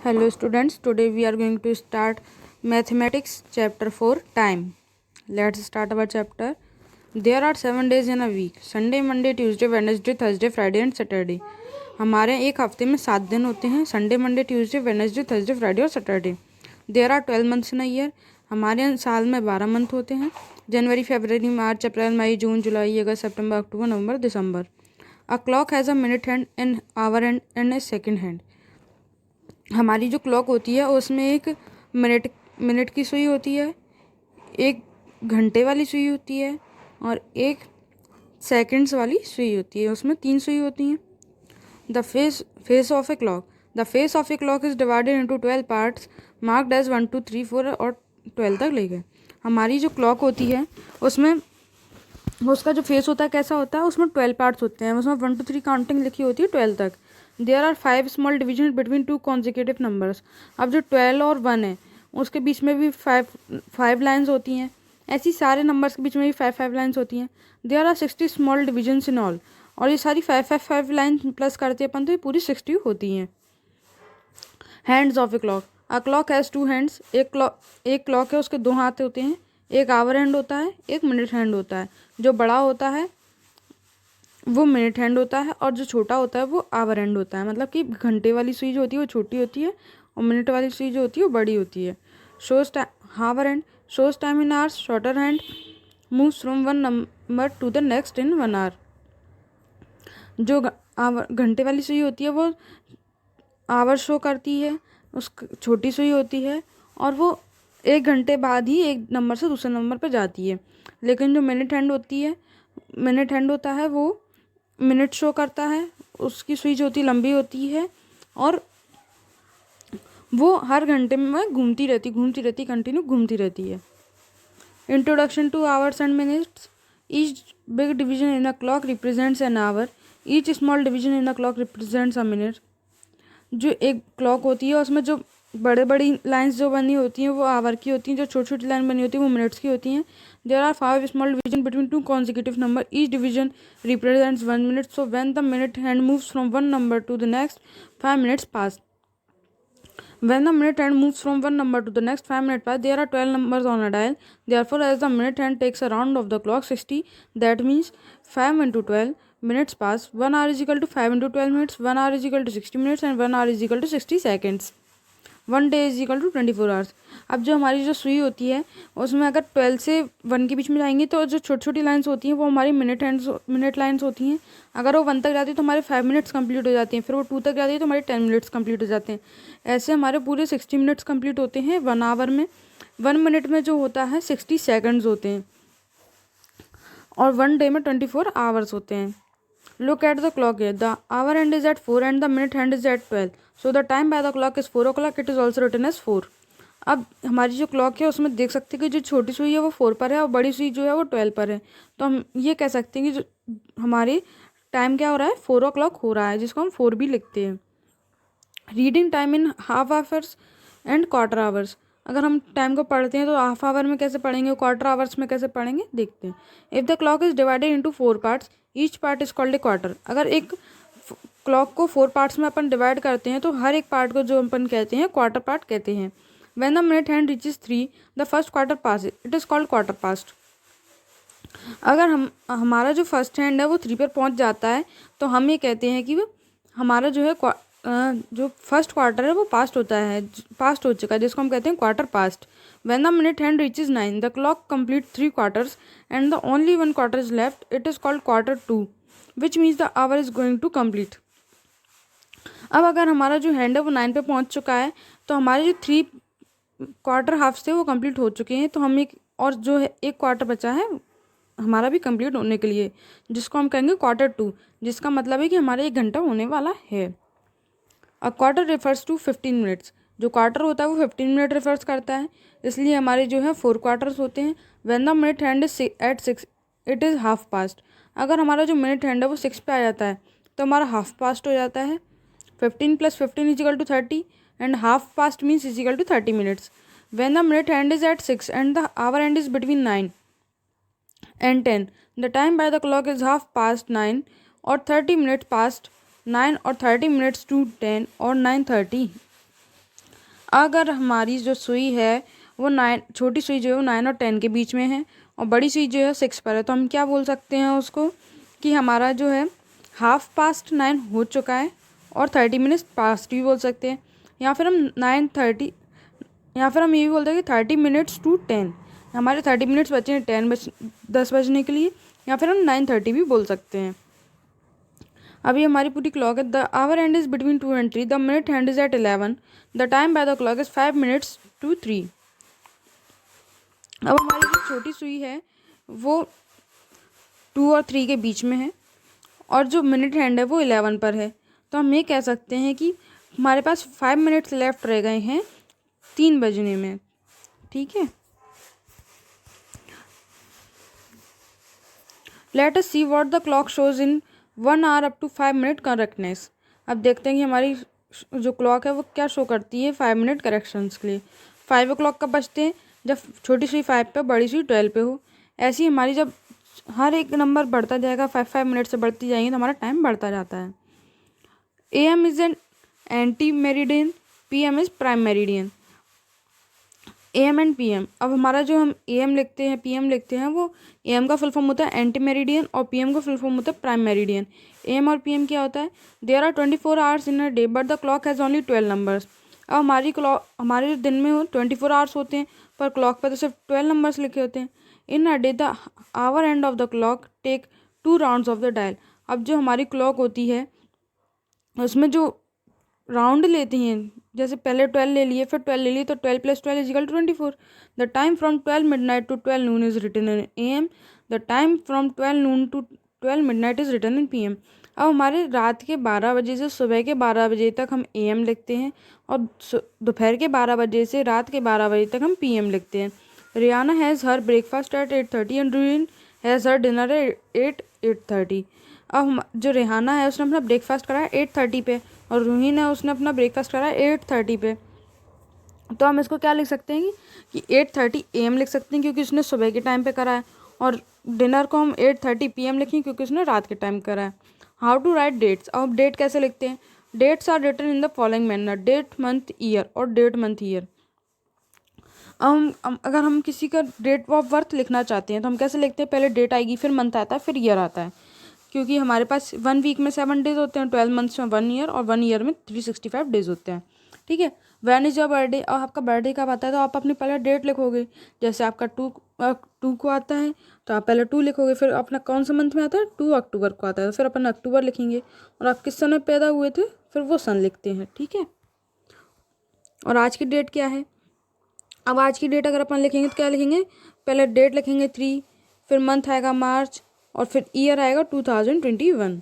Hello students, today we are going to start mathematics chapter 4 time. Let's start our chapter. There are 7 days in a week. Sunday, Monday, Tuesday, Wednesday, Thursday, Friday and Saturday. हमारे एक हफ्ते में 7 दिन होते हैं. Sunday, Monday, Tuesday, Wednesday, Thursday, Friday और Saturday. There are 12 months in a year. हमारे साल में 12 मंथ होते हैं. जनवरी, फरवरी, मार्च, अप्रैल, मई, जून, जुलाई, अगस्त, सितंबर, अक्टूबर, नवंबर, दिसंबर. A clock has a minute hand, an hour hand and a second hand. हमारी जो क्लॉक होती है उसमें एक मिनट की सुई होती है, एक घंटे वाली सुई होती है और एक सेकंड्स वाली सुई होती है. उसमें 3 सुई होती हैं. The face of a clock. The face of a clock is divided into 12 parts marked as 1 2 3 4 और 12 तक ले गए. हमारी जो क्लॉक होती है उसमें उसका जो फेस होता है कैसा होता है, उसमें 12 पार्ट्स होते हैं. उसमें 1 2 3 काउंटिंग लिखी होती है 12 तक. There are 5 small division between 2 consecutive numbers. अब जो 12 और 1 है उसके बीच में भी 5 लाइन्स होती हैं. ऐसी सारे नंबर्स के बीच में भी 5 लाइन्स होती हैं. There are 60 small divisions in all. और ये सारी 5 लाइन प्लस करते अपन तो ये पूरी 60 होती हैं. Hands of a clock. A clock has 2 hands. एक क्लॉक है उसके 2 हाथ होते हैं. एक आवर हैंड होता है, एक मिनट हैंड होता है. जो बड़ा होता है वो मिनट हैंड होता है और जो छोटा होता है वो आवर हैंड होता है. मतलब कि घंटे वाली सुई जो होती है वो छोटी होती है और मिनट वाली सुई जो होती है वो बड़ी होती है. Shows time hour hand shows time in hours. Shorter hand moves from one number to the next in 1 hour. जो घंटे वाली सुई होती है वो आवर शो करती है, उस छोटी सुई होती है और वो 1 घंटे बाद ही एक नंबर से दूसरे नंबर पर जाती है. लेकिन जो मिनट हैंड होता है वो मिनट शो करता है. उसकी सुई जो होती है लंबी होती है और वो हर घंटे में घूमती रहती कंटिन्यू घूमती रहती है. Introduction two hours and minutes. Each big division in a clock represents an hour. Each small division in a clock represents a minute. जो एक क्लॉक होती है उसमें जो बड़ी लाइंस जो बनी होती हैं वो आवर की होती हैं. जो छोटी छोटी लाइन बनी होती है वो मिनट्स की होती हैं. There are 5 small division between 2 consecutive number. Each division represents 1 minute. So when the minute hand moves from one number to the next 5 minutes pass. When the minute hand moves from one number to the next 5 minutes pass, there are 12 numbers on a dial. Therefore, as the minute hand takes a round of the clock 60, that means 5 into 12 minutes pass. 1 hour is equal to 5 into 12 minutes. 1 hour is equal to 60 minutes and 1 hour is equal to 60 seconds. 1 day is equal to 24 hours. अब जो हमारी जो सुई होती है उसमें अगर 12 से 1 के बीच में जाएंगे तो जो छोटी छोटी लाइन्स होती हैं वो हमारी मिनट लाइन्स होती हैं. अगर वो 1 तक जाती है तो हमारे 5 मिनट्स कंप्लीट हो जाते हैं. फिर वो 2 तक जाती है तो हमारे 10 मिनट्स कंप्लीट हो जाते हैं. ऐसे हमारे पूरे 60 मिनट्स कंप्लीट होते हैं 1 आवर में. 1 मिनट में जो होता है 60 सेकेंड्स होते हैं और 1 डे में 24 आवर्स होते हैं. Look at the clock here. The hour hand is at 4 and the minute hand is at 12. So the time by the clock is 4 o'clock. It is also written as 4. अब हमारी जो clock है उसमें देख सकते हैं कि जो छोटी सुई है वो 4 पर है और बड़ी सुई जो है वो 12 पर है. तो हम ये कह सकते हैं कि जो हमारी टाइम क्या हो रहा है 4 o'clock हो रहा है, जिसको हम 4 भी लिखते हैं. Reading time in half hours and quarter hours. अगर हम टाइम को पढ़ते हैं तो हाफ आवर में कैसे पढ़ेंगे, क्वार्टर आवर्स में कैसे पढ़ेंगे देखते हैं. If the clock is divided into 4 parts, each part is called a quarter. अगर एक क्लॉक को 4 पार्ट्स में अपन डिवाइड करते हैं तो हर एक पार्ट को जो अपन कहते हैं क्वार्टर पार्ट कहते हैं. When the minute hand reaches 3 the first quarter past, it is called quarter past. अगर हमारा जो फर्स्ट हैंड है वो 3 पर पहुंच जाता है तो हम ये कहते हैं कि हमारा जो है जो फर्स्ट क्वार्टर है वो पास्ट हो चुका है, जिसको हम कहते हैं quarter past. When the minute hand reaches 9 the clock complete 3 quarters and the only 1 quarter is left. It is called quarter 2 which means the hour is going to complete. अब अगर हमारा जो हैंड है वो 9 पे पहुंच चुका है तो हमारे जो 3 क्वार्टर हाफ थे वो कंप्लीट हो चुके हैं. तो हम जो है एक क्वार्टर बचा है हमारा भी कंप्लीट होने के लिए, जिसको हम कहेंगे क्वार्टर 2, जिसका मतलब है कि हमारा 1 घंटा होने वाला है. A quarter refers to 15 minutes. जो क्वार्टर होता है वो 15 मिनट रिफर्स करता है, इसलिए हमारे जो है 4 क्वार्टर्स होते हैं. When the minute hand is at 6 it is half past. अगर हमारा जो मिनट हैंड है वो 6 पे आ जाता है तो हमारा हाफ पास्ट हो जाता है. 15 + 15 is equal to 30 and half past means is equal to 30 minutes. When the minute hand is at 6 and the hour hand is between 9 and 10, the time by the clock is half past 9 or 30 minutes past 9 or 30 minutes to 10 or 9:30. अगर हमारी जो सुई है वो 9, छोटी सुई जो है वो 9 और 10 के बीच में है और बड़ी सुई जो है 6 पर है, तो हम क्या बोल सकते हैं उसको कि हमारा जो है 9:30 हो चुका है और 30 मिनट्स पास्ट भी बोल सकते हैं। या फिर हम 9:30 या फिर हम ये भी बोलते हैं कि 30 मिनट्स टू 10, हमारे 30 मिनट्स बचे हैं 10 बजने के लिए। या फिर हम 9:30 भी बोल सकते हैं। अभी हमारी पूरी क्लॉक है। The hour hand is between 2 and 3, the minute hand is at 11, the time by the clock is 5 minutes to 3। अब हमारी जो छोटी सुई है वो 2 और 3 के बीच में है और जो मिनट हैंड है वो 11 पर है, तो हम ये कह सकते हैं कि हमारे पास 5 मिनट्स लेफ्ट रह गए हैं 3 बजने में। ठीक है, let us see what the clock shows in 1 hour up to 5 minute correctness. अब देखते हैं कि हमारी जो क्लॉक है वो क्या शो करती है 5 मिनट करेक्शंस के लिए। 5 o'clock कब बजते हैं? जब छोटी सुई 5 पे, बड़ी सुई 12 पे हो। ऐसी ही हमारी जब हर एक नंबर बढ़ता जाएगा, 5 मिनट से बढ़ती जाएंगी, तो हमारा टाइम बढ़ता जाता है। AM is an anti meridian, PM is prime meridian. AM and PM, अब हमारा जो हम AM लिखते हैं, PM लिखते हैं, वो AM का फुल फॉर्म होता है एंटी मेरिडियन और PM का फुल फॉर्म होता है प्राइम मेरिडियन। AM और PM क्या होता है? देयर आर 24 hours इन a day but the clock has only 12 numbers. अब हमारे दिन में 24 hours होते हैं पर क्लॉक पर तो सिर्फ 12 नंबर्स लिखे होते हैं। In a day the hour hand of the clock take 2 rounds of the dial. अब जो हमारी क्लॉक होती है उसमें जो राउंड लेती हैं, जैसे पहले 12 ले लिए, फिर 12 ले लिए, तो 12 + 12 = 24। The time from 12 midnight to 12 noon is written in AM, the time from 12 noon to 12 midnight is written in PM। अब हमारे रात के 12 बजे से सुबह के 12 बजे तक हम AM लिखते हैं और दोपहर के 12 बजे से रात के 12 बजे तक हम PM लिखते हैं। Riyana has her breakfast at 8:30 and Ruhin has her dinner at 8:30। अब जो रेहाना है उसने अपना ब्रेकफास्ट करा है 8:30 पे और रूहीन है उसने अपना ब्रेकफास्ट करा है 8:30 पे। तो हम इसको क्या लिख सकते हैं कि 8:30 AM लिख सकते हैं क्योंकि उसने सुबह के टाइम पे करा है, और डिनर को हम 8:30 PM लिखें क्योंकि उसने रात के टाइम करा है। How to write dates. अब डेट कैसे लिखते हैं? Dates are written in the following manner: date, month, year और डेट, मंथ, ईयर। अगर हम किसी का डेट ऑफ बर्थ लिखना चाहते हैं तो हम कैसे लिखते हैं? पहले डेट आएगी, फिर मंथ आता है, फिर ईयर आता है, क्योंकि हमारे पास 1 वीक में 7 डेज होते हैं, 12 मंथ्स में 1 ईयर और 1 ईयर में 365 डेज होते हैं। ठीक है, व्हेन इज योर बर्थडे, और आपका बर्थडे कब आता है तो आप अपनी पहले डेट लिखोगे। जैसे आपका 2 को आता है तो आप पहले 2 लिखोगे, फिर अपना कौन सा मंथ में आता है? 2 अक्टूबर को आता है, तो फिर अपन अक्टूबर लिखेंगे, और आप किस समय पैदा हुए थे फिर वो सन लिखते हैं। ठीक है, और आज की डेट क्या है? अब आज की डेट अगर अपन लिखेंगे तो क्या लिखेंगे? पहले डेट लिखेंगे 3, फिर मंथ आएगा मार्च और फिर ईयर आएगा 2021।